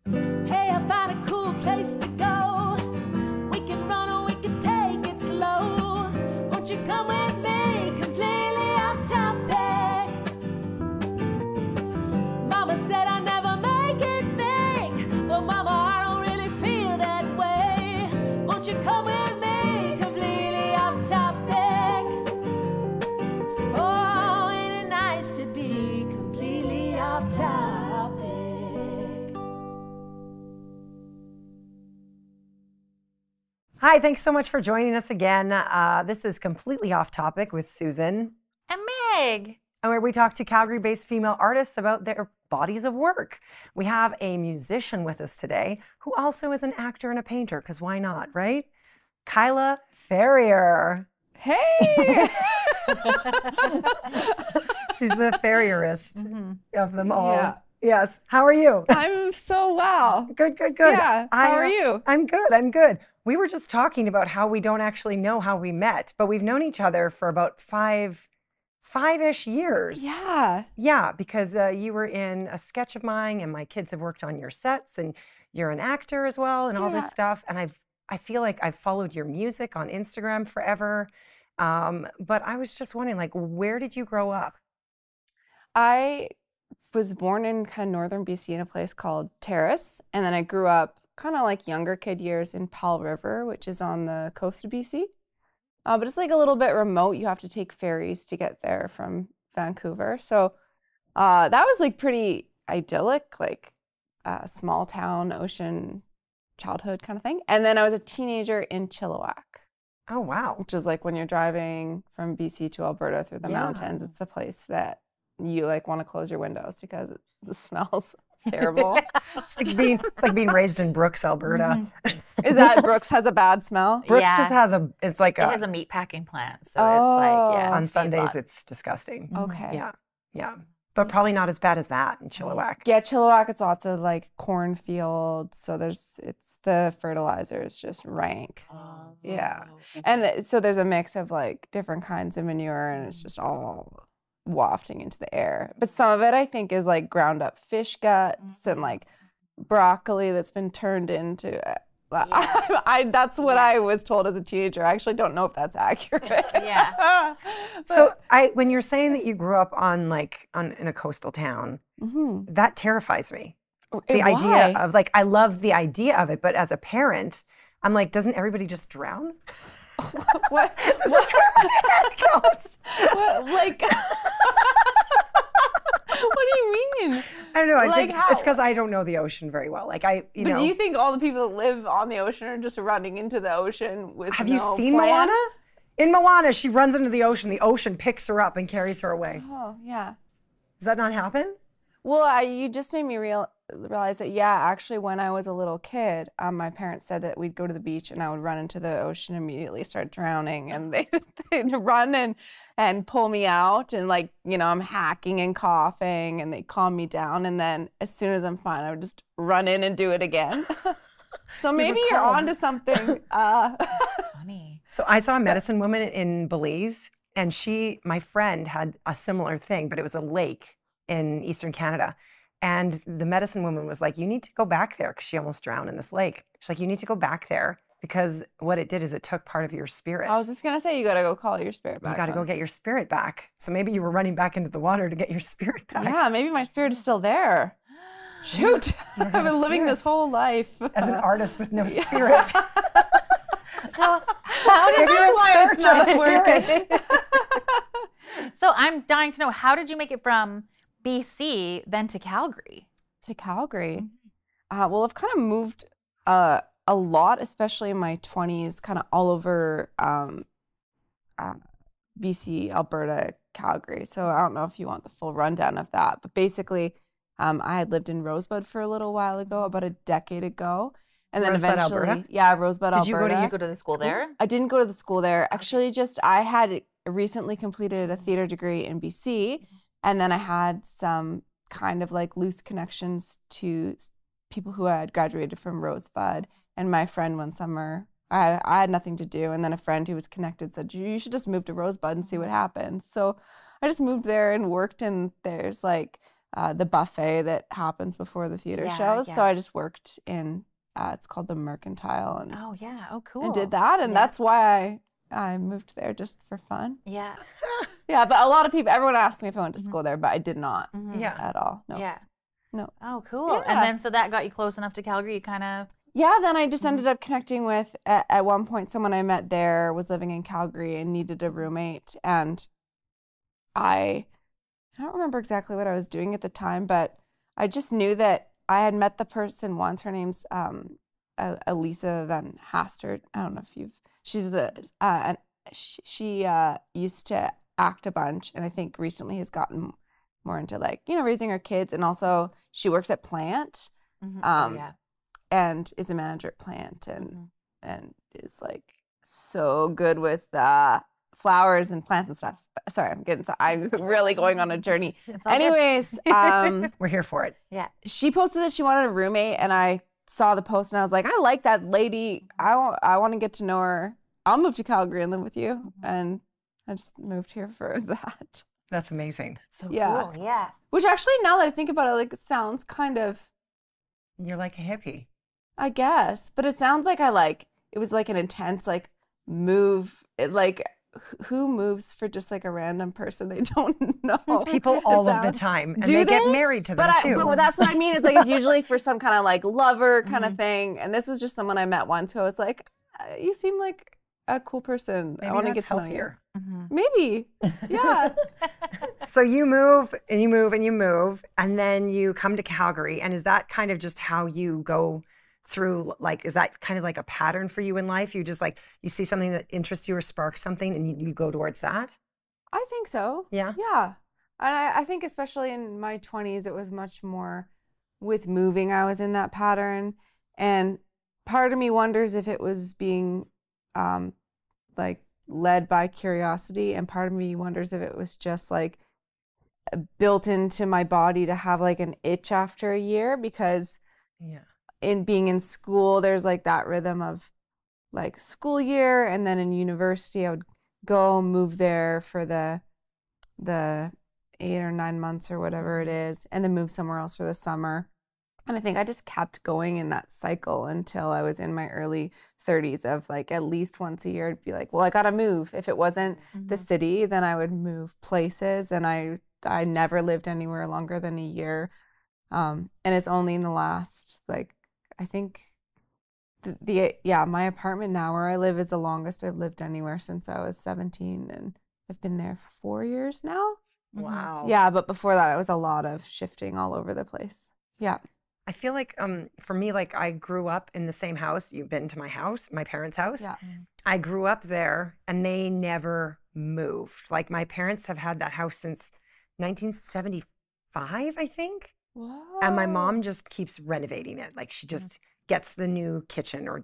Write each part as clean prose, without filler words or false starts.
Hey, I found a cool place to go. We can run or we can take it slow. Won't you come with me? Completely off topic. Mama said I never make it big. Well, Mama, I don't really feel that way. Won't you come with me? Completely off topic. Oh, ain't it nice to be completely off topic? Hi, thanks so much for joining us again. This is Completely Off Topic with Susan. And Meg. And where we talk to Calgary-based female artists about their bodies of work. We have a musician with us today who also is an actor and a painter, because why not, right? Kyla Ferrier. Hey! She's the Ferrierist of them all. Yeah. Yes. How are you? I'm so well. Good, good, good. Yeah. How are you? I'm good. I'm good. We were just talking about how we don't actually know how we met, but we've known each other for about five-ish years. Yeah. Yeah, because you were in a sketch of mine, and my kids have worked on your sets, and you're an actor as well, and all this stuff. And I feel like I've followed your music on Instagram forever. But I was just wondering, like, where did you grow up? I was born in kind of northern BC in a place called Terrace, and then I grew up kind of like younger kid years in Powell River, which is on the coast of BC. But it's like a little bit remote. You have to take ferries to get there from Vancouver. So that was like pretty idyllic, like small town, ocean, childhood kind of thing. And then I was a teenager in Chilliwack. Oh, wow. Which is like when you're driving from BC to Alberta through the mountains, it's the place that you like want to close your windows because it smells terrible. It's like being raised in Brooks, Alberta. Is that Brooks has a bad smell? Brooks just has it has a meat packing plant, so it's like, yeah. On Sundays, it's disgusting. Okay. Yeah, yeah. But probably not as bad as that in Chilliwack. Yeah, Chilliwack, it's lots of like cornfields. So it's the fertilizer is just rank. Oh. Yeah. And so there's a mix of like different kinds of manure, and it's just all wafting into the air. But some of it I think is like ground up fish guts and like broccoli that's been turned into that's what I was told as a teenager. I actually don't know if that's accurate. Yeah. So when you're saying that you grew up in a coastal town, that terrifies me. The idea of like, I love the idea of it, but as a parent, I'm like, doesn't everybody just drown? What? What? Like, what do you mean? I don't know. I Like think how? it's because I don't know the ocean very well. Like But do you think all the people that live on the ocean are just running into the ocean with have no you seen plan? Moana? In Moana, she runs into the ocean picks her up and carries her away. Oh, yeah. Does that not happen? Well, you just made me realize that, yeah, actually, when I was a little kid, my parents said that we'd go to the beach and I would run into the ocean, immediately start drowning, and they'd run and pull me out, and like, you know, I'm hacking and coughing, and they calm me down, and then as soon as I'm fine, I would just run in and do it again. So maybe you're onto something. Funny. So I saw a medicine woman in Belize, and my friend had a similar thing, but it was a lake in Eastern Canada. And the medicine woman was like, you need to go back there, because she almost drowned in this lake. She's like, you need to go back there, because what it did is it took part of your spirit. I was just going to say, you got to go call your spirit back. You got to go get your spirit back. So maybe you were running back into the water to get your spirit back. Yeah, maybe my spirit is still there. Shoot, I've been living this whole life. As an artist with no spirit. So how did That's why it's not working. So I'm dying to know, how did you make it from BC then to Calgary? To Calgary. Well, I've kind of moved a lot, especially in my 20s, kind of all over BC, Alberta, Calgary. So I don't know if you want the full rundown of that, but basically I had lived in Rosebud for a little while ago, about a decade ago. And then Rosebud, eventually, Alberta? yeah, Rosebud, Alberta. Did you go to the school there? I didn't go to the school there. Actually, I had recently completed a theater degree in BC, and then I had some kind of like loose connections to people who had graduated from Rosebud. And my friend one summer, I had nothing to do, and then a friend who was connected said, you should just move to Rosebud and see what happens. So I just moved there and worked, and there's like the buffet that happens before the theater shows. So I just worked in, it's called the Mercantile, and Oh yeah. Oh cool. and did that, and that's why I moved there, just for fun. Yeah. Yeah, but a lot of people, everyone asked me if I went to school there, but I did not at all. No. Yeah. No. Oh, cool. Yeah. And then so that got you close enough to Calgary. You kind of. Yeah, then I just ended up connecting with, at one point, someone I met there was living in Calgary and needed a roommate. And I don't remember exactly what I was doing at the time, but I just knew that I had met the person once. Her name's Elisa Van Hastert. I don't know if she used to act a bunch, and I think recently has gotten more into like, raising her kids. And also she works at Plant. And is a manager at Plant, and is like so good with flowers and plants and stuff. Sorry, I'm really going on a journey. Anyways, We're here for it. Yeah. she posted that she wanted a roommate, and I saw the post and I was like, I like that lady. I want to get to know her. I'll move to Calgary and live with you. And I just moved here for that. That's amazing. So Yeah. cool. Yeah. Which actually, now that I think about it, like, it sounds kind of, You're like a hippie. I guess, but it sounds like it was like an intense like move. Who moves for just like a random person they don't know? People all of the time. And Do they they? get married to them too. But that's what I mean. It's like it's usually for some kind of like lover kind of thing. And this was just someone I met once who I was like, you seem like a cool person. Maybe I want to that's get to healthier. know you. Maybe. Yeah. So you move and you move and you move, and then you come to Calgary. And is that kind of just how you go through, like, is that kind of like a pattern for you in life? You just like, you see something that interests you or sparks something and you go towards that? I think so. Yeah. Yeah. And I think especially in my 20s, it was much more with moving. I was in that pattern. And part of me wonders if it was being like led by curiosity. And part of me wonders if it was just like built into my body to have like an itch after a year, because in being in school, there's like that rhythm of like school year, and then in university I would go move there for the 8 or 9 months or whatever it is, and then move somewhere else for the summer. And I think I just kept going in that cycle until I was in my early 30s of like at least once a year I'd be like, well, I gotta move. If it wasn't the city, then I would move places, and I never lived anywhere longer than a year. And it's only in the last, like, I think my apartment now where I live is the longest I've lived anywhere since I was 17, and I've been there 4 years now. Wow. Yeah, but before that it was a lot of shifting all over the place. Yeah. I feel like for me, like I grew up in the same house. You've been to my house, my parents' house. Yeah. I grew up there and they never moved. Like my parents have had that house since 1975, I think. Whoa. And my mom just keeps renovating it. Like she just gets the new kitchen or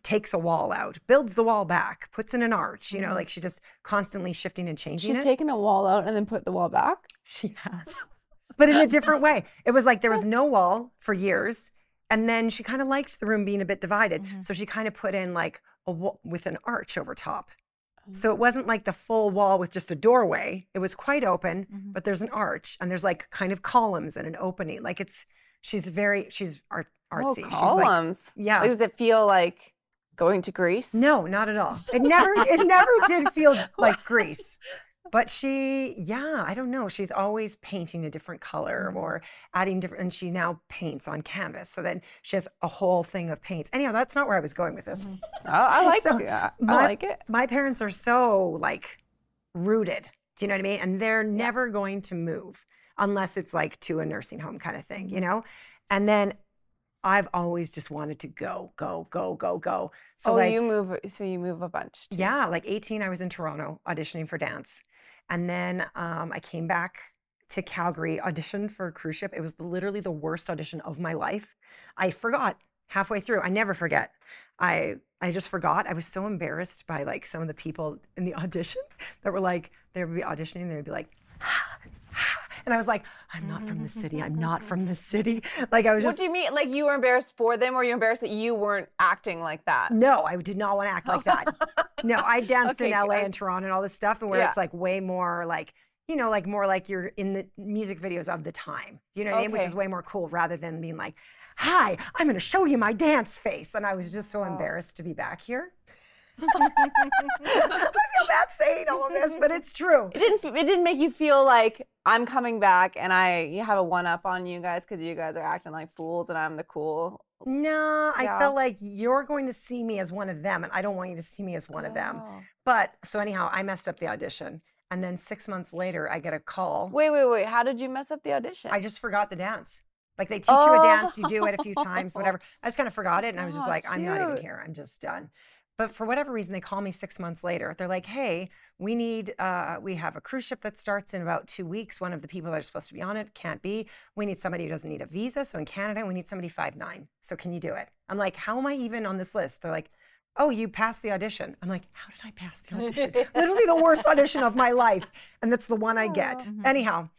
takes a wall out, builds the wall back, puts in an arch, like she just constantly shifting and changing. She's taken a wall out and then put the wall back? She has. But in a different way. It was like there was no wall for years. And then she kind of liked the room being a bit divided. So she kind of put in like a wall with an arch over top. So it wasn't like the full wall with just a doorway. It was quite open, but there's an arch and there's like kind of columns and an opening. Like she's artsy. Oh, columns. Like, yeah. Like, does it feel like going to Greece? No, not at all. It never did feel like Greece. But I don't know. She's always painting a different color or adding different, and she now paints on canvas. So then she has a whole thing of paints. Anyhow, that's not where I was going with this. I like it. I like it. My parents are so like rooted. Do you know what I mean? And they're never going to move unless it's like to a nursing home kind of thing, And then I've always just wanted to go. So you move a bunch too. Yeah, like 18, I was in Toronto auditioning for dance. And then I came back to Calgary, auditioned for a cruise ship. It was literally the worst audition of my life. I forgot halfway through. I never forget. I just forgot. I was so embarrassed by like some of the people in the audition that were like, they would be auditioning and they'd be like, and I was like, I'm not from the city. I'm not from the city. Like I was just. What do you mean? Like you were embarrassed for them, or were you embarrassed that you weren't acting like that? No, I did not want to act like that. No, I danced in LA and Toronto and all this stuff, and where it's like way more like, you know, like more like you're in the music videos of the time. You know what I mean? Which is way more cool rather than being like, hi, I'm going to show you my dance face. And I was just so embarrassed to be back here. I feel bad saying all of this, but it's true. It didn't make you feel like I'm coming back and you have a one-up on you guys because you guys are acting like fools and I'm the cool. No, I felt like you're going to see me as one of them, and I don't want you to see me as one of them. But so anyhow, I messed up the audition. And then 6 months later, I get a call. Wait. How did you mess up the audition? I just forgot the dance. Like they teach you a dance, you do it a few times, whatever. I just kind of forgot it. And I was just like, I'm not even here. I'm just done. But for whatever reason, they call me 6 months later. They're like, hey, we have a cruise ship that starts in about 2 weeks. One of the people that are supposed to be on it can't be. We need somebody who doesn't need a visa. So in Canada, we need somebody 5'9". So can you do it? I'm like, how am I even on this list? They're like, oh, you passed the audition. I'm like, how did I pass the audition? Literally the worst audition of my life. And that's the one I get. Anyhow,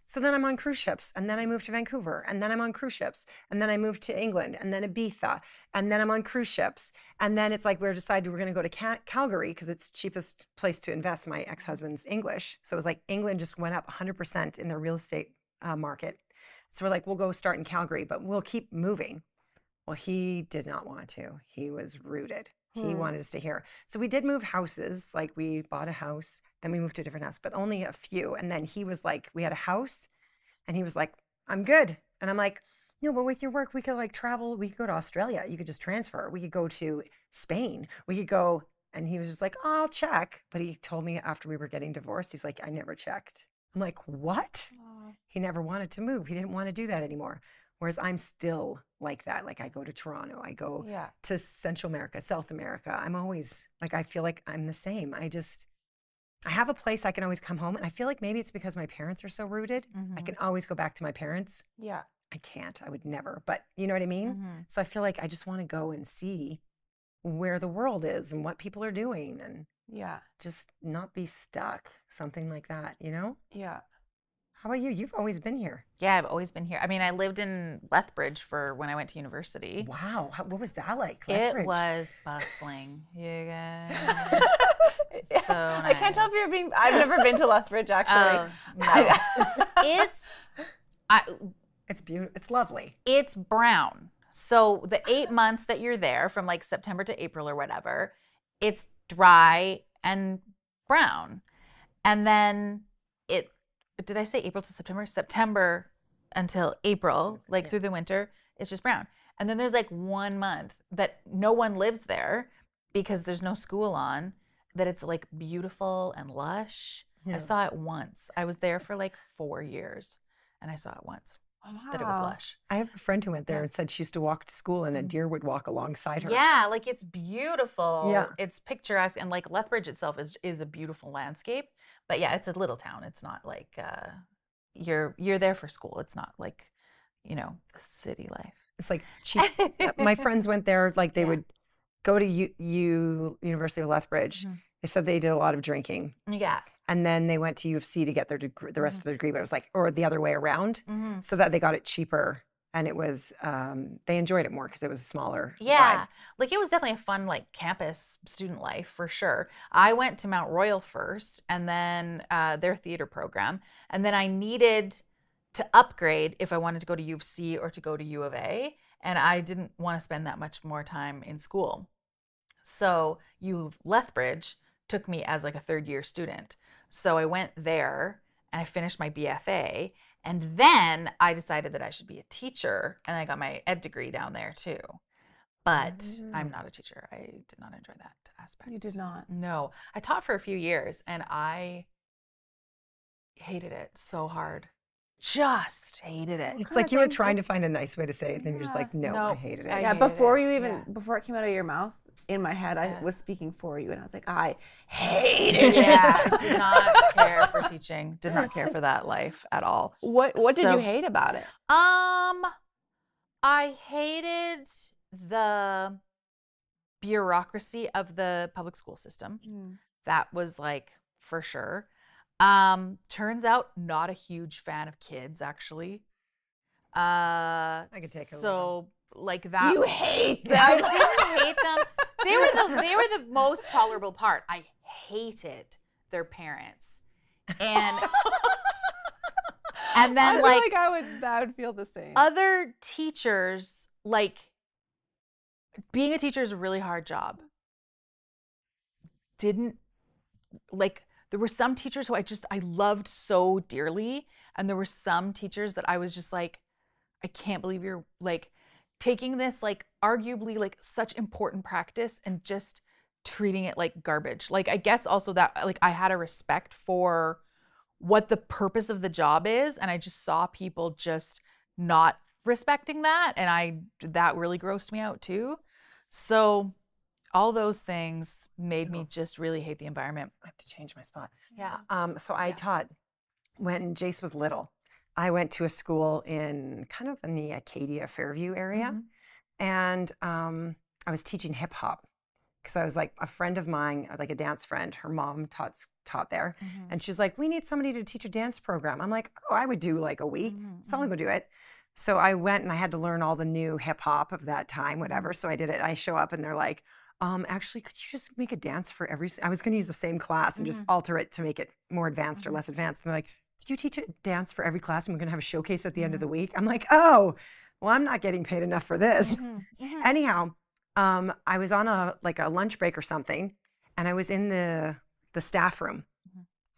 so then I'm on cruise ships, and then I moved to Vancouver, and then I'm on cruise ships, and then I moved to England, and then Ibiza, and then I'm on cruise ships. And then it's like we decided we're going to go to Calgary because it's the cheapest place to invest my ex-husband's English. So it was like England just went up 100% in their real estate market. So we're like, we'll go start in Calgary, but we'll keep moving. Well, he did not want to. He was rooted. He wanted to stay here. So we did move houses. Like we bought a house, then we moved to a different house, but only a few. And then he was like, we had a house and he was like, I'm good. And I'm like, no, but with your work, we could like travel. We could go to Australia. You could just transfer. We could go to Spain. We could go. And he was just like, oh, I'll check. But he told me after we were getting divorced, he's like, I never checked. I'm like, what? He never wanted to move. He didn't want to do that anymore. Whereas I'm still like that. Like I go to Toronto, I go to Central America, South America. I'm always like, I feel like I'm the same. I have a place I can always come home. And I feel like maybe it's because my parents are so rooted. I can always go back to my parents. Yeah. I can't, I would never, but you know what I mean? So I feel like I just want to go and see where the world is and what people are doing and just not be stuck, something like that, you know? Yeah. How about you? You've always been here. Yeah, I've always been here. I mean, I lived in Lethbridge for when I went to university. Wow. What was that like? Lethbridge? It was bustling. You guys. So nice. I can't tell if I've never been to Lethbridge, actually. No. It's beautiful. It's lovely. It's brown. So the 8 months that you're there, from like September to April or whatever, it's dry and brown. And then did I say April to September? September until April, like through the winter, it's just brown. And then there's like 1 month that no one lives there because there's no school on, that it's like beautiful and lush. I saw it once. I was there for like 4 years and I saw it once. That it was lush. I have a friend who went there and said she used to walk to school and a deer would walk alongside her. Yeah, like it's beautiful. Yeah. It's picturesque, and like Lethbridge itself is a beautiful landscape. But yeah, it's a little town. It's not like you're there for school. It's not like, you know, city life. It's like cheap. My friends went there, like they would go to University of Lethbridge. They said they did a lot of drinking. Yeah. And then they went to U of C to get the rest of their degree, but it was like, or the other way around, so that they got it cheaper. And it was, they enjoyed it more because it was a smaller vibe. Like it was definitely a fun like campus student life for sure. I went to Mount Royal first and then their theater program. And then I needed to upgrade if I wanted to go to U of C or to go to U of A. And I didn't want to spend that much more time in school. So U of Lethbridge took me as like a third year student. So I went there and I finished my BFA. And then I decided that I should be a teacher. And I got my ed degree down there too. But I'm not a teacher. I did not enjoy that aspect. You did not? No. I taught for a few years and I hated it so hard. Just hated it. It's like you were trying to find a nice way to say it. And you're just like, no, I hated it. Before it came out of your mouth, in my head, I was speaking for you, and I was like, I hated it. I did not care for teaching. Did not care for that life at all. What did you hate about it? I hated the bureaucracy of the public school system. That was like for sure. Turns out not a huge fan of kids, actually. I could take a so like that. You hate them. I didn't hate them. They were the most tolerable part. I hated their parents. And and then I feel like I would feel the same. other teachers, like being a teacher is a really hard job. Didn't like there were some teachers who I loved so dearly, and there were some teachers that I was just like, I can't believe you're like taking this like arguably like such important practice and just treating it like garbage. Like I guess also that like I had a respect for what the purpose of the job is, and I just saw people just not respecting that, and that really grossed me out too. So all those things made me just really hate the environment. I have to change my spot. Yeah. So I taught when Jace was little. I went to a school in kind of in the Acadia Fairview area, and I was teaching hip hop because I was like a friend of mine, like a dance friend. Her mom taught there, and she was like, "We need somebody to teach a dance program." I'm like, "Oh, I would do like a week. Someone would do it." So I went and I had to learn all the new hip hop of that time, whatever. So I did it. I show up and they're like, actually, could you just make a dance for every, I was going to use the same class and just alter it to make it more advanced or less advanced. And they're like, did you teach a dance for every class and we're going to have a showcase at the end of the week? I'm like, oh, well, I'm not getting paid enough for this. Anyhow, I was on a lunch break or something, and I was in the staff room,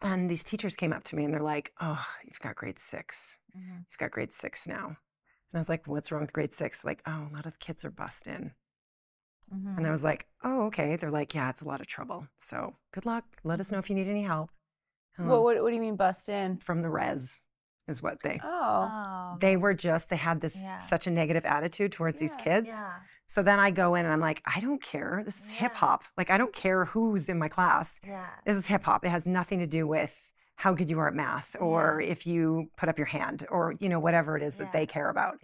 and these teachers came up to me and they're like, oh, you've got grade 6. You've got grade 6 now. And I was like, what's wrong with grade 6? Like, oh, a lot of kids are busting. And I was like, oh, okay. They're like, yeah, it's a lot of trouble. So good luck. Let us know if you need any help. What do you mean bust in? From the res is what they. Oh. They had this such a negative attitude towards these kids. So then I go in and I'm like, I don't care. This is hip hop. Like, I don't care who's in my class. This is hip hop. It has nothing to do with how good you are at math or if you put up your hand or, you know, whatever it is that they care about.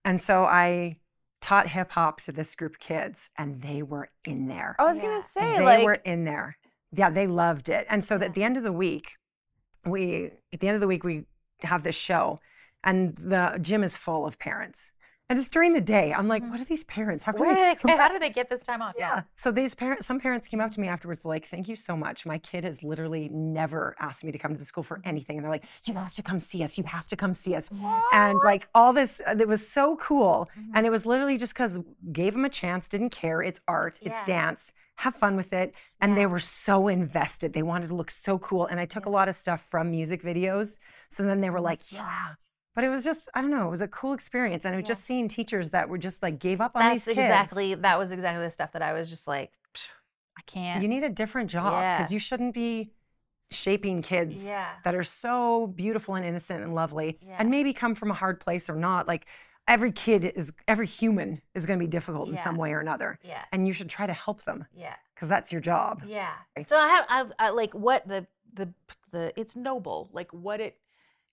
And so I taught hip hop to this group of kids, and they were in there. I was gonna say, they were in there. Yeah, they loved it. And so at the end of the week, we have this show, and the gym is full of parents. And it's during the day. I'm like, what are these parents? How do they get this time off? Yeah. So some parents came up to me afterwards like, thank you so much. My kid has literally never asked me to come to the school for anything. And they're like, you have to come see us. You have to come see us. And like all this, it was so cool. And it was literally just because gave them a chance, didn't care. It's art, it's dance, have fun with it. And they were so invested. They wanted to look so cool. And I took a lot of stuff from music videos. So then they were like, yeah. But it was just, I don't know, it was a cool experience. And I was just seeing teachers that were just like gave up on these kids. That was exactly the stuff that I was just like, I can't. You need a different job because you shouldn't be shaping kids that are so beautiful and innocent and lovely and maybe come from a hard place or not. Like every human is going to be difficult in some way or another. And you should try to help them. Because that's your job. So I like what it's noble, like what it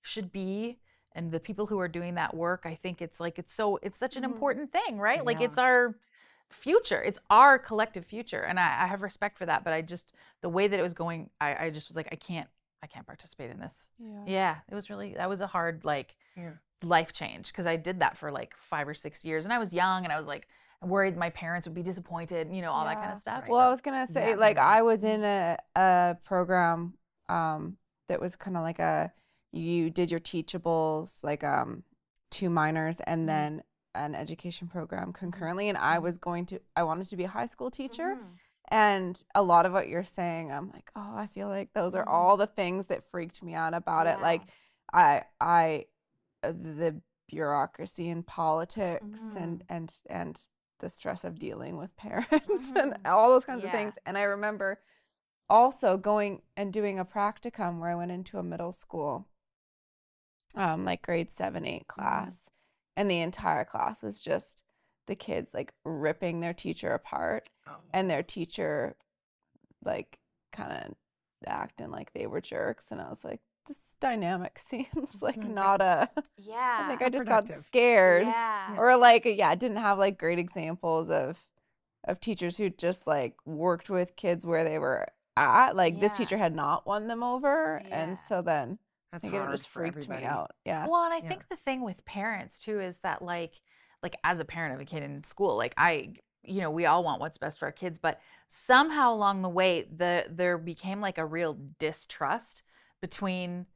should be. And the people who are doing that work, I think it's such an important thing, right? Like it's our future, it's our collective future. And I have respect for that, but the way that it was going, I just was like, I can't participate in this. It was that was a hard life change because I did that for like 5 or 6 years and I was young and I was like, worried my parents would be disappointed, you know, all that kind of stuff. Well, I was going to say I was in a program that was kind of like you did your teachables, like 2 minors and then an education program concurrently. And I wanted to be a high school teacher. And a lot of what you're saying, I'm like, oh, I feel like those are all the things that freaked me out about it. Like the bureaucracy and politics and the stress of dealing with parents and all those kinds of things. And I remember also going and doing a practicum where I went into a middle school, like grade 7, 8 class. And the entire class was just the kids like ripping their teacher apart and their teacher like kind of acting like they were jerks. And I was like, this dynamic seems like not I think I just got scared or like, didn't have like great examples of teachers who just like worked with kids where they were at. Like this teacher had not won them over. And so then I think it just freaked me out. Well, and I think the thing with parents too is that like as a parent of a kid in school, like we all want what's best for our kids, but somehow along the way, there became like a real distrust between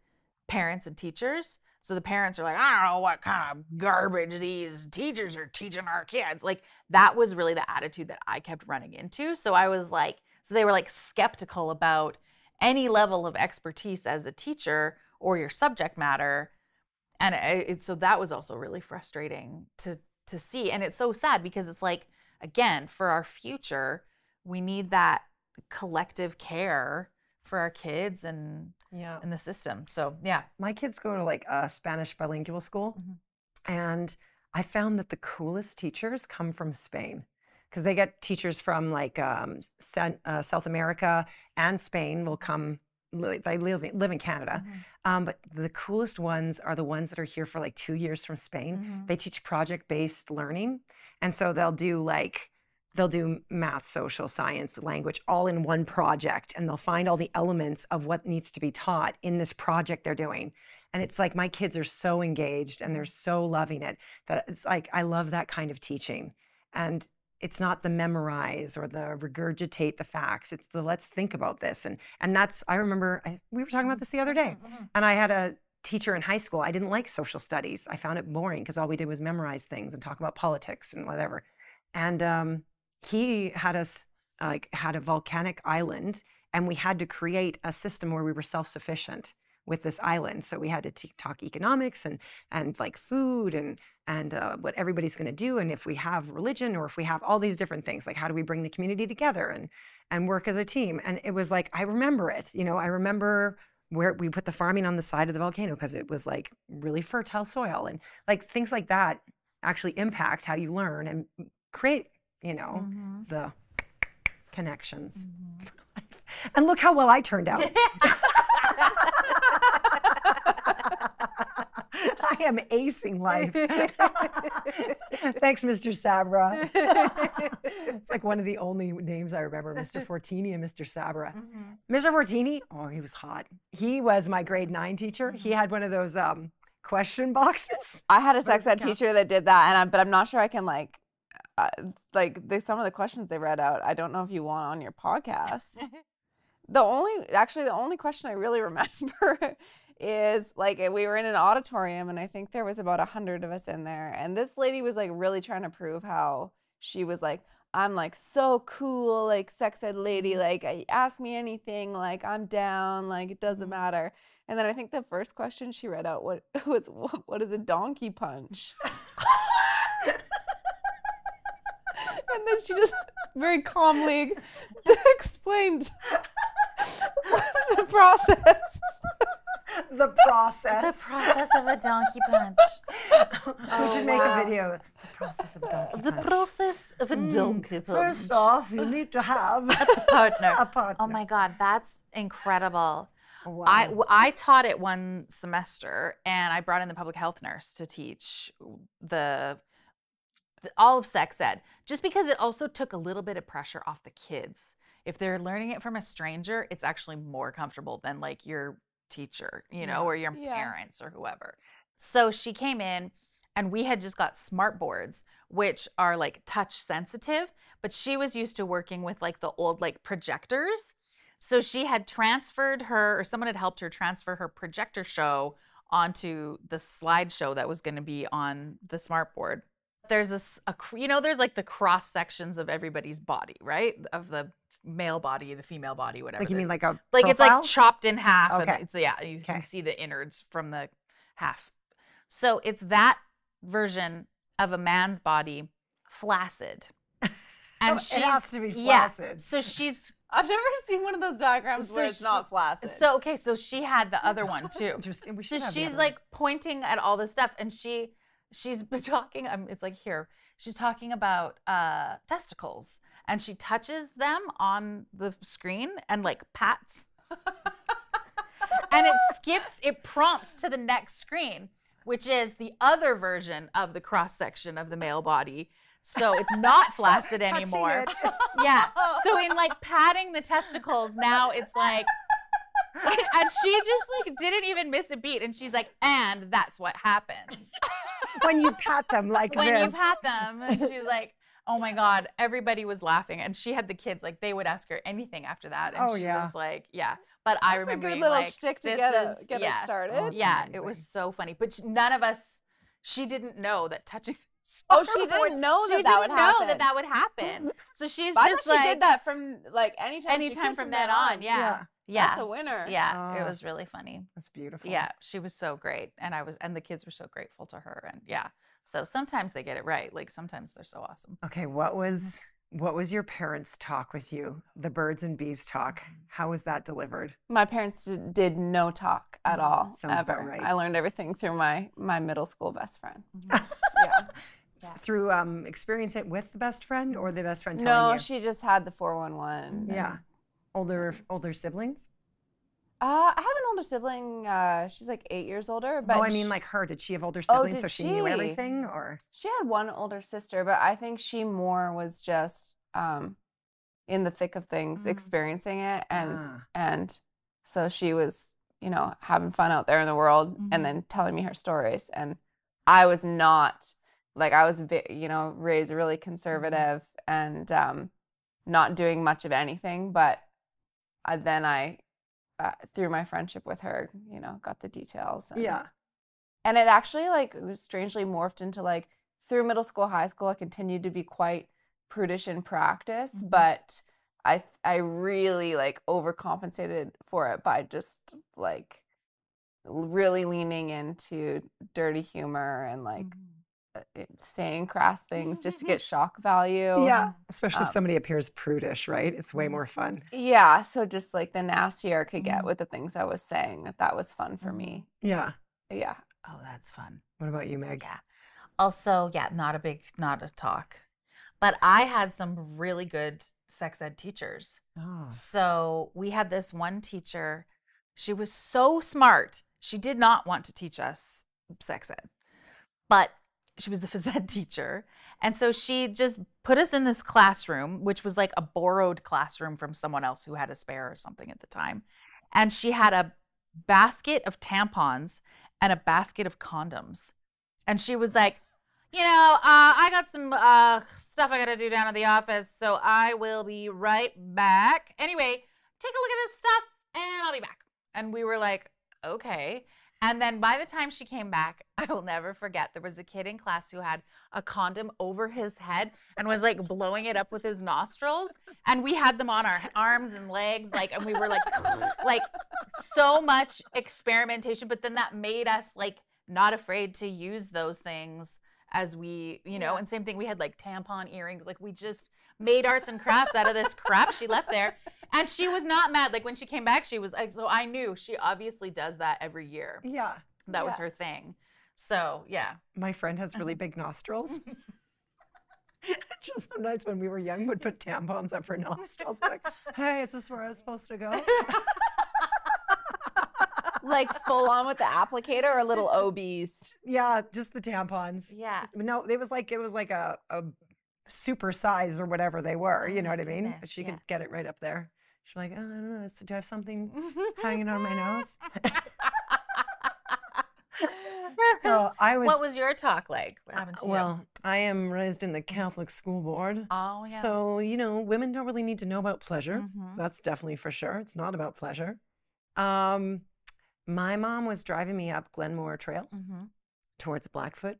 parents and teachers. So the parents are like, I don't know what kind of garbage these teachers are teaching our kids. Like that was really the attitude that I kept running into. So I was like, so they were like skeptical about any level of expertise as a teacher or your subject matter. And so that was also really frustrating to see. And it's so sad because it's like, again, for our future, we need that collective care for our kids and in the system. So yeah. My kids go to like a Spanish bilingual school, and I found that the coolest teachers come from Spain, because they get teachers from like South America and Spain will come. They live in Canada, but the coolest ones are the ones that are here for like 2 years from Spain. They teach project-based learning, and so they'll do math, social science, language, all in one project, and they'll find all the elements of what needs to be taught in this project they're doing. And it's like my kids are so engaged and they're so loving it that it's like I love that kind of teaching. And it's not the memorize or the regurgitate the facts. It's the let's think about this. And that's, I remember, we were talking about this the other day, and I had a teacher in high school. I didn't like social studies. I found it boring because all we did was memorize things and talk about politics and whatever. And he had us had a volcanic island, and we had to create a system where we were self-sufficient with this island. So we had to talk economics and like food and what everybody's going to do, and if we have religion or if we have all these different things, like how do we bring the community together and work as a team. And it was like, I remember it. I remember where we put the farming on the side of the volcano because it was like really fertile soil, and like things like that actually impact how you learn and create the connections. And look how well I turned out. I am acing life. Thanks, Mr. Sabra. It's like one of the only names I remember, Mr. Fortini and Mr. Sabra. Mr. Fortini, oh, he was hot. He was my grade 9 teacher. He had one of those question boxes. I had a sex ed teacher that did that, but I'm not sure I can some of the questions they read out, I don't know if you want on your podcast. The only question I really remember is like we were in an auditorium, and I think there was about 100 of us in there, and this lady was like really trying to prove how she was like, I'm like so cool, like sex ed lady, like ask me anything, like I'm down, like it doesn't matter. And then I think the first question she read out what is a donkey punch? And then she just very calmly explained the process. The process. The process of a donkey punch. We should make a video. The process of a donkey punch. The process of a donkey punch. First off, you need to have a partner. A partner. Oh my God, that's incredible. Wow. I taught it one semester, and I brought in the public health nurse to teach all of sex ed, just because it also took a little bit of pressure off the kids. If they're learning it from a stranger, it's actually more comfortable than like your teacher, or your parents or whoever. So she came in, and we had just got smart boards, which are like touch sensitive, but she was used to working with like the old like projectors. So she had someone had helped her transfer her projector show onto the slideshow that was going to be on the smart board. There's there's like the cross sections of everybody's body, right? Of the male body, the female body, whatever. Like you mean like a like profile? It's like chopped in half. Okay. And you can see the innards from the half. So it's that version of a man's body, flaccid. And it has to be flaccid. So I've never seen one of those diagrams where it's not flaccid. So she had the other one too. Interesting. So she's like pointing at all this stuff, and she's been talking, it's like here, she's talking about testicles, and she touches them on the screen and like pats. And it prompts to the next screen, which is the other version of the cross section of the male body. So it's not flaccid anymore. Yeah. So in like patting the testicles, now it's like, and she just like didn't even miss a beat. And she's like, and that's what happens. When you pat them like when this. you pat them, and she's like, Oh my God, everybody was laughing. And she had the kids, like they would ask her anything after that. And she was like, yeah. But I That's remember a good being little like, shtick to this get is, it yeah. started. Oh, Yeah, amazing. it was so funny. But none of us, she didn't know that touching. Oh, she didn't know that that would happen. Know that that would happen. So she's But just I like, she did that from like anytime from then on. Yeah. Yeah. That's a winner. Yeah. It Oh. was really funny. That's beautiful. Yeah. She was so great. And the kids were so grateful to her. And yeah. So sometimes they get it right. Like sometimes they're so awesome. Okay, what was your parents' talk with you? The birds and bees talk. How was that delivered? My parents did no talk at all. Sounds ever. about right. I learned everything through my middle school best friend. Yeah. Through experience it with the best friend or the best friend telling No, you? she just had the 411. Yeah. Older siblings? I have an older sibling. She's like 8 years older. But I mean like her. Did she have older siblings did so she knew she? everything or? She had one older sister, but I think she more was just in the thick of things, experiencing it, and so she was, having fun out there in the world, and then telling me her stories. And I was not, like, I was, raised really conservative and not doing much of anything. But then I, through my friendship with her, got the details. And it actually, like, it was strangely morphed into, like, through middle school, high school, I continued to be quite prudish in practice, but I really, like, overcompensated for it by just, like, really leaning into dirty humor and, like, saying crass things just to get shock value. Yeah, especially if somebody appears prudish, right? It's way more fun. Yeah, so just, like, the nastier I could get with the things I was saying, that was fun for me. Yeah. Yeah. Oh, that's fun. What about you, Meg? Yeah. Also, yeah, not a talk. But I had some really good sex ed teachers. Oh. So we had this one teacher. She was so smart. She did not want to teach us sex ed, but she was the phys ed teacher. And so she just put us in this classroom, which was like a borrowed classroom from someone else who had a spare or something at the time. And she had a basket of tampons and a basket of condoms. And she was like, I got some stuff I got to do down at the office, so I will be right back. Anyway, take a look at this stuff, and I'll be back. And we were like, okay. And then by the time she came back, I will never forget, there was a kid in class who had a condom over his head and was, like, blowing it up with his nostrils. And we had them on our arms and legs, like, and we were like so much experimentation. But then that made us, like, not afraid to use those things as we, and same thing, we had like tampon earrings, like we just made arts and crafts out of this crap she left there. And she was not mad. Like when she came back, she was like, so I knew she obviously does that every year. Yeah. That was her thing. So yeah. My friend has really big nostrils. Just sometimes when we were young, would put tampons up her nostrils. Like, hey, is this where I was supposed to go? Like full on with the applicator or little OBs? Yeah, just the tampons. Yeah. No, it was like a super size or whatever they were. You know what I mean? goodness, But she yeah. could get it right up there. She's like, oh, I don't know. Do I have something hanging out of my nose? So What was your talk like? What happened to you? Well, I am raised in the Catholic school board. Oh, yes. So, women don't really need to know about pleasure. Mhm. That's definitely for sure. It's not about pleasure. My mom was driving me up Glenmore Trail towards Blackfoot.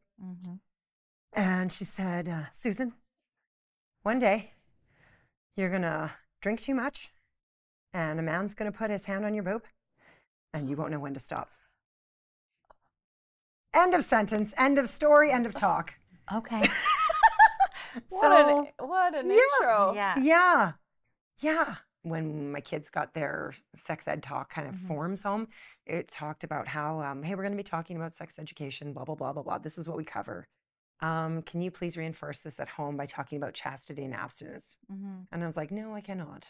And she said, Susan, one day you're going to drink too much and a man's going to put his hand on your boob and you won't know when to stop. End of sentence, end of story, end of talk. Okay. What an intro. Yeah. Yeah. When my kids got their sex ed talk kind of forms home, it talked about how, hey, we're going to be talking about sex education, blah, blah, blah, blah, blah. This is what we cover. Can you please reinforce this at home by talking about chastity and abstinence? And I was like, no, I cannot.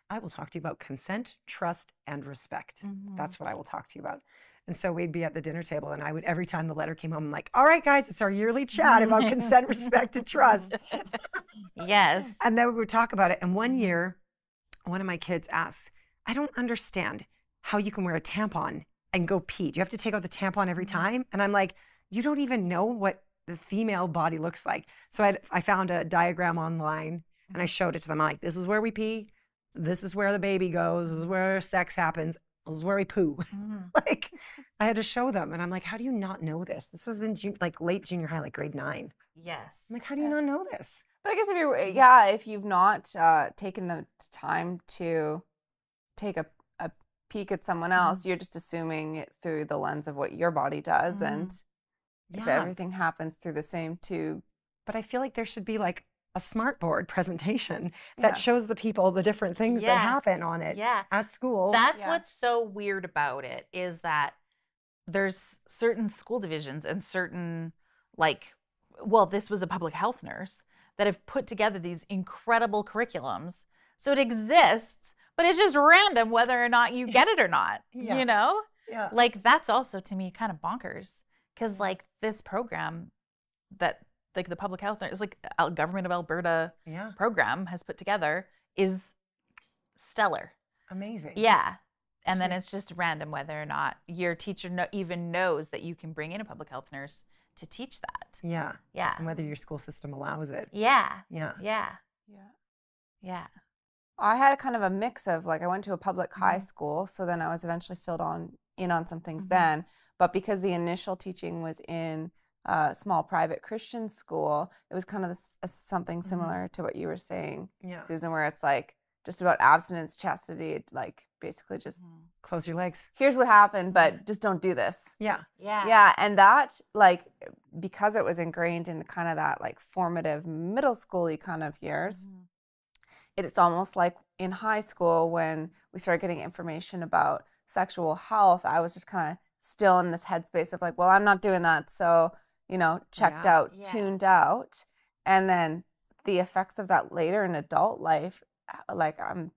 I will talk to you about consent, trust, and respect. That's what I will talk to you about. And so we'd be at the dinner table and I would, every time the letter came home, I'm like, all right, guys, it's our yearly chat about consent, respect, and trust. Yes. And then we would talk about it. And one year, one of my kids asks, I don't understand how you can wear a tampon and go pee. Do you have to take out the tampon every time? And I'm like, you don't even know what the female body looks like. So I found a diagram online and I showed it to them. I'm like, this is where we pee. This is where the baby goes. This is where sex happens. This is where we poo. Like, I had to show them. And I'm like, how do you not know this? This was in like late junior high, like grade 9. Yes. I'm like, how do you not know this? But I guess if you've not taken the time to take a peek at someone else, you're just assuming it through the lens of what your body does. And if everything happens through the same tube. But I feel like there should be like a smartboard presentation that shows the people the different things that happen on it at school. That's what's so weird about it, is that there's certain school divisions and certain, like, well, this was a public health nurse that have put together these incredible curriculums. So it exists, but it's just random whether or not you get it or not, you know? Yeah. Like, that's also, to me, kind of bonkers. Because, like, this program that, like, the public health nurse, like, Government of Alberta program has put together is stellar. Amazing. Yeah. And then it's just random whether or not your teacher even knows that you can bring in a public health nurse to teach that. Yeah. Yeah. And whether your school system allows it. Yeah. Yeah. Yeah. Yeah. Yeah. I had kind of a mix of, like, I went to a public high school, so then I was eventually filled in on some things then. But because the initial teaching was in a small private Christian school, it was kind of something similar to what you were saying, Susan, where it's like just about abstinence, chastity, like basically just close your legs. Here's what happened, but just don't do this. Yeah. Yeah. Yeah. And that, like, because it was ingrained in kind of that, like, formative middle school-y kind of years, it's almost like in high school when we started getting information about sexual health, I was just kind of still in this headspace of like, well, I'm not doing that. So, you know, checked out, tuned out. And then the effects of that later in adult life, like I'm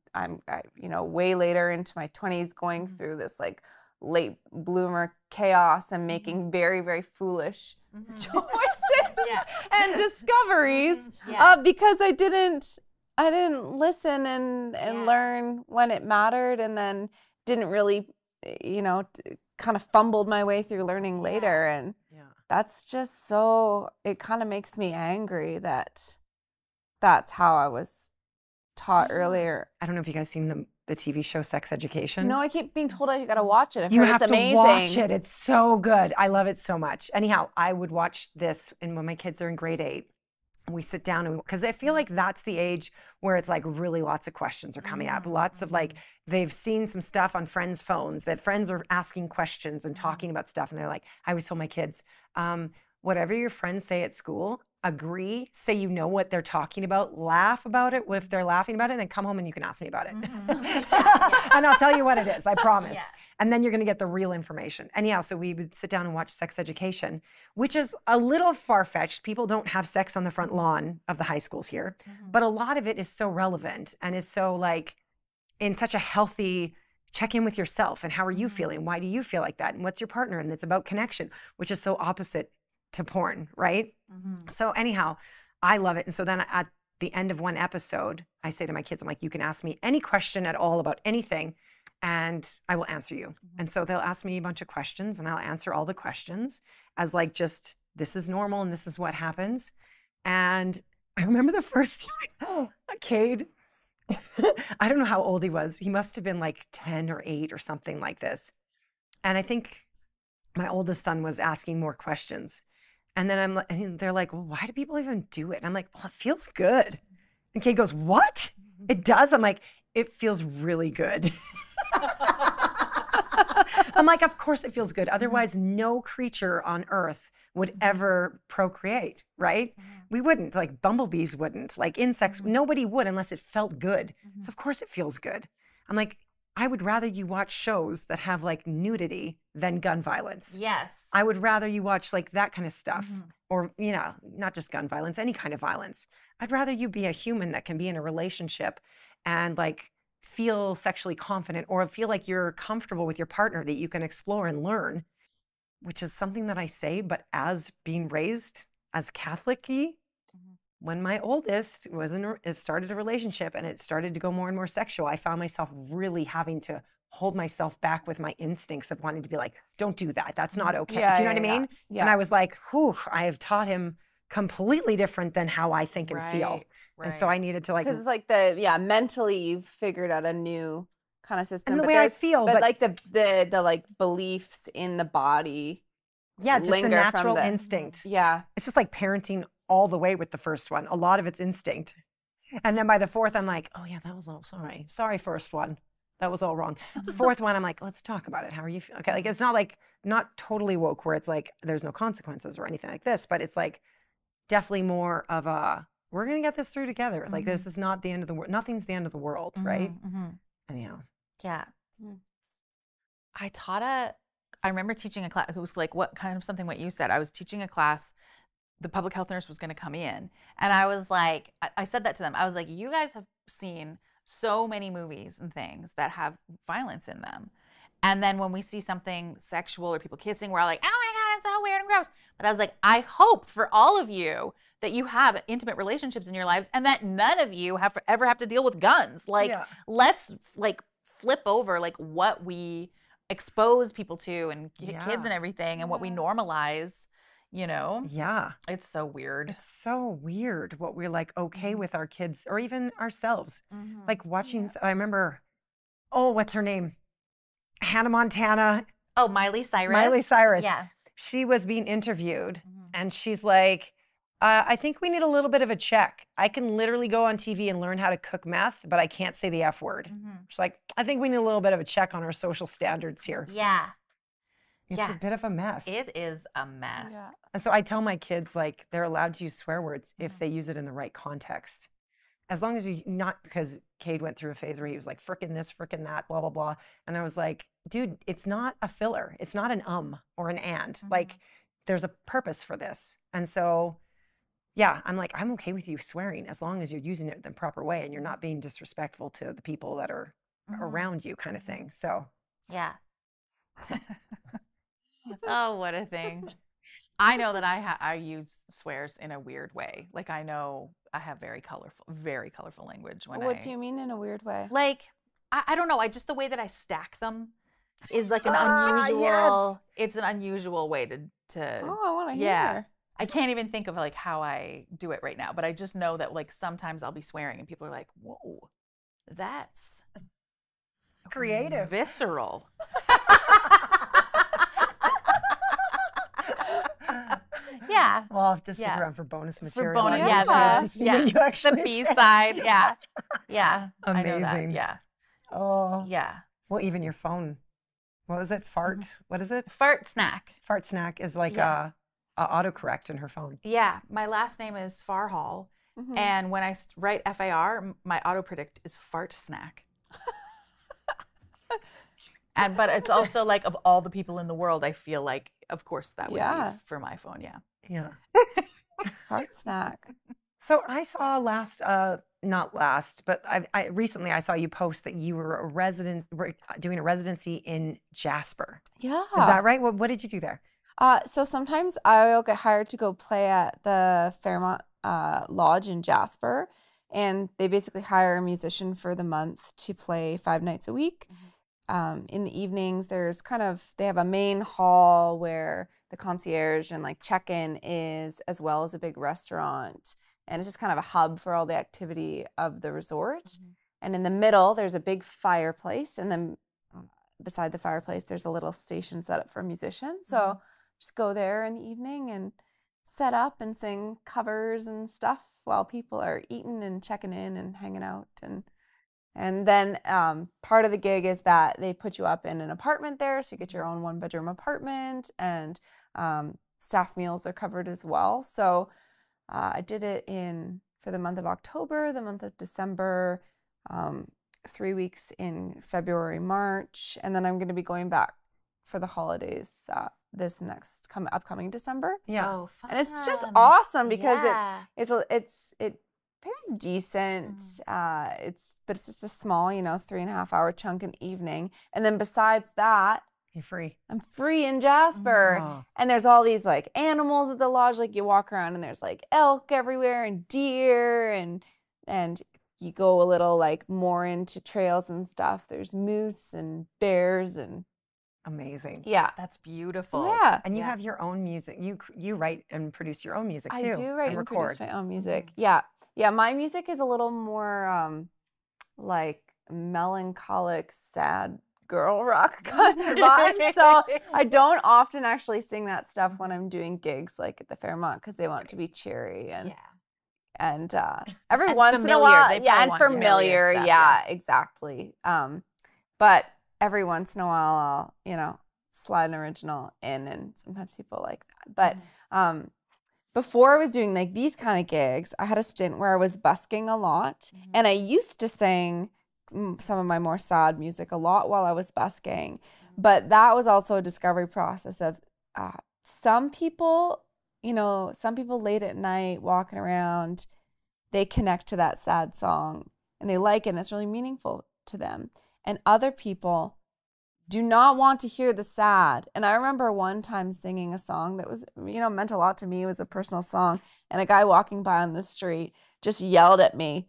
you know, way later into my 20s going through this like late bloomer chaos and making very, very foolish choices and discoveries because I didn't listen and learn when it mattered, and then didn't really, you know, kind of fumbled my way through learning later. And that's just so, it kind of makes me angry that that's how I was taught earlier. I don't know if you guys seen the TV show Sex Education. No, I keep being told I gotta watch it. You have to watch it. It's so good. I love it so much. Anyhow, I would watch this, and when my kids are in grade 8, we sit down, and because I feel like that's the age where it's like really lots of questions are coming up. Lots of like, they've seen some stuff on friends' phones that friends are asking questions and talking about stuff. And they're like, I always told my kids, whatever your friends say at school, agree, say you know what they're talking about, laugh about it if they're laughing about it, and then come home and you can ask me about it. And I'll tell you what it is, I promise. And then you're gonna get the real information. Anyhow, so we would sit down and watch Sex Education, which is a little far-fetched. People don't have sex on the front lawn of the high schools here, but a lot of it is so relevant and is so like in such a healthy, check in with yourself and how are you feeling? Why do you feel like that? And what's your partner? And it's about connection, which is so opposite to porn, right? So anyhow, I love it. And so then at the end of one episode, I say to my kids, I'm like, you can ask me any question at all about anything and I will answer you. And so they'll ask me a bunch of questions and I'll answer all the questions as like, just, this is normal and this is what happens. And I remember the first time, Cade, I don't know how old he was. He must have been like 10 or 8 or something like this. And I think my oldest son was asking more questions. And then and they're like, well, why do people even do it? And I'm like, well, it feels good. And Kate goes, what? It does? I'm like, it feels really good. I'm like, of course it feels good. Otherwise, no creature on earth would ever procreate, right? We wouldn't, like bumblebees wouldn't, like insects, nobody would unless it felt good. So of course it feels good. I'm like, I would rather you watch shows that have like nudity than gun violence. Yes. I would rather you watch like that kind of stuff or, you know, not just gun violence, any kind of violence. I'd rather you be a human that can be in a relationship and like feel sexually confident or feel like you're comfortable with your partner that you can explore and learn, which is something that I say, but as being raised as Catholic-y, when my oldest started a relationship and it started to go more and more sexual, I found myself really having to hold myself back with my instincts of wanting to be like, don't do that. That's not okay. Yeah, do you know yeah, what I mean? yeah. And I was like, whew, I have taught him completely different than how I think and feel. Right. And so I needed to like, Because it's like mentally you've figured out a new kind of system. and the but way I feel, but like the like beliefs in the body. yeah, just the linger from natural the- instinct. Yeah. It's just like parenting all the way with the first one. A lot of it's instinct. And then by the fourth, I'm like, oh yeah, that was all sorry. Sorry, first one. That was all wrong. The fourth one, I'm like, let's talk about it. How are you feeling? Okay, like it's not like, not totally woke where it's like, there's no consequences or anything like this, but it's like definitely more of a, we're going to get this through together. Like this is not the end of the world. Nothing's the end of the world, right? Anyhow. Yeah. Mm. I remember teaching a class, it was like what you said. I was teaching a class, the public health nurse was going to come in. And I was like, I said that to them. I was like, you guys have seen so many movies and things that have violence in them. And then when we see something sexual or people kissing, we're all like, oh my God, it's so weird and gross. But I was like, I hope for all of you that you have intimate relationships in your lives and that none of you ever have to deal with guns. Like, let's like flip over like what we expose people to and kids and everything and what we normalize, you know? Yeah. It's so weird. It's so weird what we're like okay with our kids or even ourselves. Like watching, I remember, what's her name? Hannah Montana. Oh, Miley Cyrus. Miley Cyrus. Yeah. She was being interviewed and she's like, I think we need a little bit of a check. I can literally go on TV and learn how to cook meth, but I can't say the F word. She's like, I think we need a little bit of a check on our social standards here. Yeah. It's a bit of a mess. It is a mess. Yeah. And so I tell my kids, like, they're allowed to use swear words if they use it in the right context. As long as you not, because Cade went through a phase where he was like, frickin' this, frickin' that, blah, blah, blah. And I was like, dude, it's not a filler. It's not an or an and. Like, there's a purpose for this. And so, yeah, I'm like, I'm okay with you swearing as long as you're using it the proper way and you're not being disrespectful to the people that are around you kind of thing. So. Yeah. Oh, what a thing. I know that I use swears in a weird way. Like I know I have very colorful language when What do you mean in a weird way? Like, I don't know. Just the way that I stack them is like an unusual, it's an unusual way to Oh, I want to hear. yeah. I can't even think of like how I do it right now, but I just know that like sometimes I'll be swearing and people are like, whoa, that's Creative. visceral. Yeah. Well, I'll have to stick around for bonus material. bonus, on yeah, YouTube the- to see yeah. what you actually The B say. side. Yeah. Yeah. I know Amazing. that. Yeah. Oh. Yeah. Well, even your phone. What was it? Fart? What is it? Fart snack. Fart snack is like a autocorrect in her phone. Yeah. My last name is Farhall. And when I write FAR, my autopredict is fart snack. But it's also like of all the people in the world, I feel like, of course, that would be for my phone. Yeah. Yeah. Fart snack. So I saw not last, but I recently I saw you post that you were doing a residency in Jasper. Yeah. Is that right? What did you do there? So sometimes I'll get hired to go play at the Fairmont Lodge in Jasper, and they basically hire a musician for the month to play 5 nights a week. In the evenings, they have a main hall where the concierge and like check-in is, as well as a big restaurant. And it's just kind of a hub for all the activity of the resort. And in the middle, there's a big fireplace. And then beside the fireplace, there's a little station set up for musicians. So just go there in the evening and set up and sing covers and stuff while people are eating and checking in and hanging out. And then part of the gig is that they put you up in an apartment there. So you get your own 1-bedroom apartment, and staff meals are covered as well. So I did it for the month of October, the month of December, 3 weeks in February, March, and then I'm going to be going back for the holidays this next upcoming December. Yeah. Oh, fun. And it's just awesome because it pays decent. But it's just a small, 3.5-hour chunk in the evening. And then besides that, You're free. I'm free in Jasper. Oh. And there's all these like animals at the lodge. Like you walk around and there's like elk everywhere and deer and you go a little like more into trails and stuff, there's moose and bears and Amazing. yeah. That's beautiful. Yeah. And you have your own music. You write and produce your own music too. I do write and record. produce my own music. Yeah. Yeah. My music is a little more like melancholic, sad girl rock kind of vibe. So I don't often actually sing that stuff when I'm doing gigs like at the Fairmont because they want it to be cheery and every And once in a familiar. while, They probably want familiar stuff, yeah, exactly. But every once in a while, I'll, you know, slide an original in, and sometimes people like that. But before I was doing like these kind of gigs, I had a stint where I was busking a lot, and I used to sing some of my more sad music a lot while I was busking. But that was also a discovery process of some people, you know, some people late at night walking around, they connect to that sad song and they like it and it's really meaningful to them. And other people do not want to hear the sad. And I remember one time singing a song that was, you know, meant a lot to me. It was a personal song. And a guy walking by on the street just yelled at me,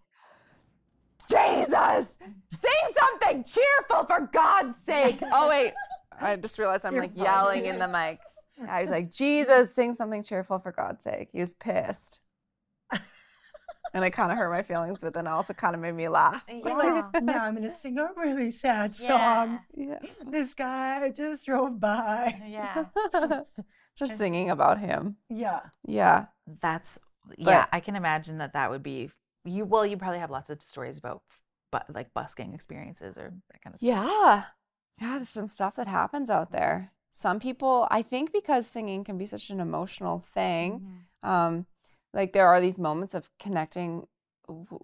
"Jesus, sing something cheerful for God's sake." Oh, wait. I just realized I'm like yelling in the mic. I was like, "Jesus, sing something cheerful for God's sake." He was pissed. And it kind of hurt my feelings, but then it also kind of made me laugh. Now I'm going to sing a really sad song. Yeah. This guy just drove by. Yeah. Just singing about him. Yeah. Yeah. That's, yeah, I can imagine that would be, you probably have lots of stories about like busking experiences or that kind of stuff. Yeah. Yeah, there's some stuff that happens out there. Some people, I think because singing can be such an emotional thing, like there are these moments of connecting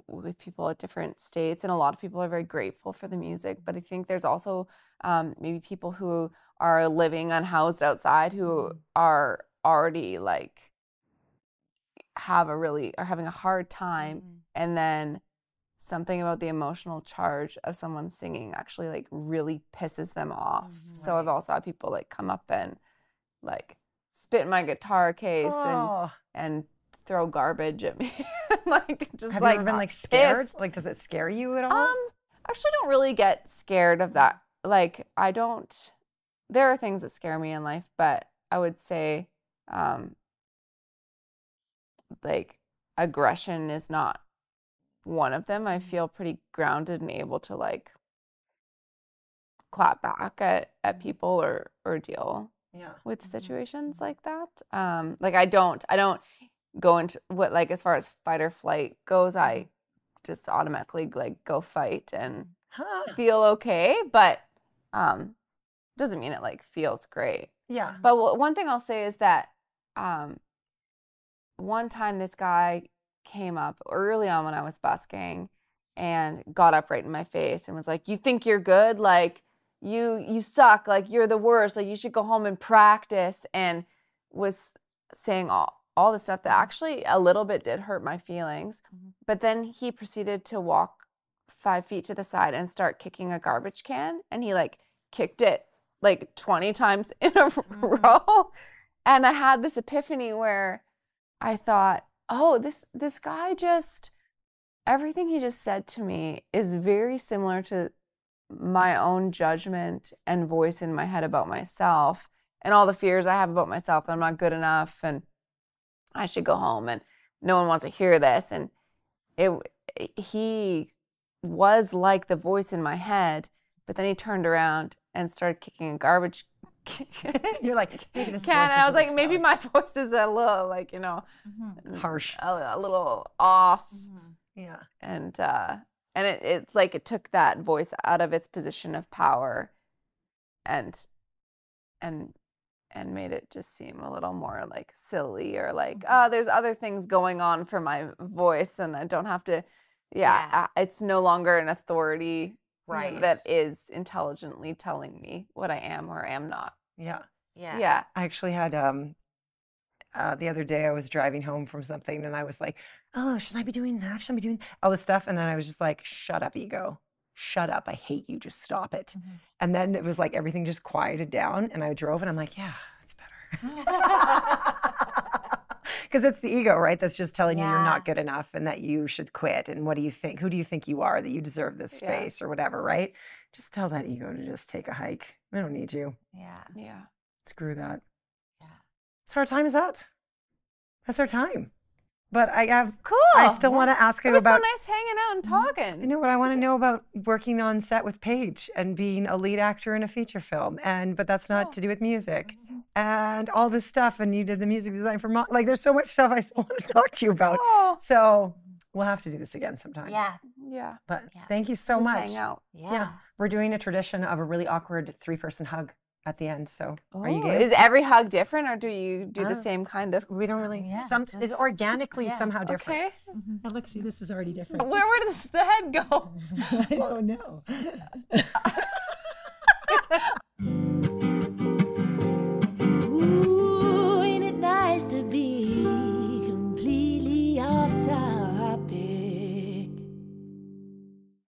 with people at different states, and a lot of people are very grateful for the music. But I think there's also maybe people who are living unhoused outside who are already like are having a hard time, and then something about the emotional charge of someone singing actually like really pisses them off. So I've also had people like come up and like spit in my guirs's case and throw garbage at me. Like just Have like you ever been like scared? pissed. Like, does it scare you at all? Actually don't really get scared of that. Like I don't, there are things that scare me in life, but I would say like aggression is not one of them. I feel pretty grounded and able to like clap back at people or deal with situations like that. Like I don't go into what, like as far as fight or flight goes, I just automatically like go fight and feel okay, but doesn't mean it like feels great. Yeah. But one thing I'll say is that one time this guy came up early on when I was busking and got up right in my face and was like, "You think you're good? Like you suck, like you're the worst, like you should go home and practice," and was saying all the stuff that actually a little bit did hurt my feelings. But then he proceeded to walk 5 feet to the side and start kicking a garbage can, and he like kicked it like 20 times in a row. And I had this epiphany where I thought, oh, this guy just, everything he just said to me is very similar to my own judgment and voice in my head about myself and all the fears I have about myself, that I'm not good enough and I should go home and no one wants to hear this. And he was like the voice in my head, but then he turned around and started kicking a garbage You're like, maybe this can. voice I was isn't like, as maybe valid. my voice is a little like, you know, harsh. a little off. Yeah. And it's like it took that voice out of its position of power and made it just seem a little more like silly, or like, there's other things going on for my voice and I don't have to, it's no longer an authority that is intelligently telling me what I am or am not. Yeah. Yeah. I actually had the other day I was driving home from something and I was like, oh, should I be doing that? Should I be doing all this stuff? And then I was just like, shut up, ego. Shut up. I hate you. Just stop it. And then it was like everything just quieted down and I drove and I'm like, yeah, it's better. Because it's the ego, right? That's just telling you you're Yeah. not good enough and that you should quit. And what do you think? Who do you think you are that you deserve this space or whatever, right? Just tell that ego to just take a hike. I don't need you. Yeah. Yeah. Screw that. Yeah. So our time is up. That's our time. But I have, Cool. I still want to ask It you was about, so nice hanging out and talking. I know, but I want to know about working on set with Paige and being a lead actor in a feature film. But that's not to do with music and all this stuff. And you did the music design for like, there's so much stuff I still want to talk to you about. Oh. So we'll have to do this again sometime. Yeah. Yeah. But Yeah. thank you so Just much. hang out. Yeah. We're doing a tradition of a really awkward 3-person hug at the end. So are you Oh, game? is every hug different, or do you do the same kind of? We don't really, Yeah, it's just- organically somehow different. Okay. Now look, see, this is already different. Where does the head go? I don't know.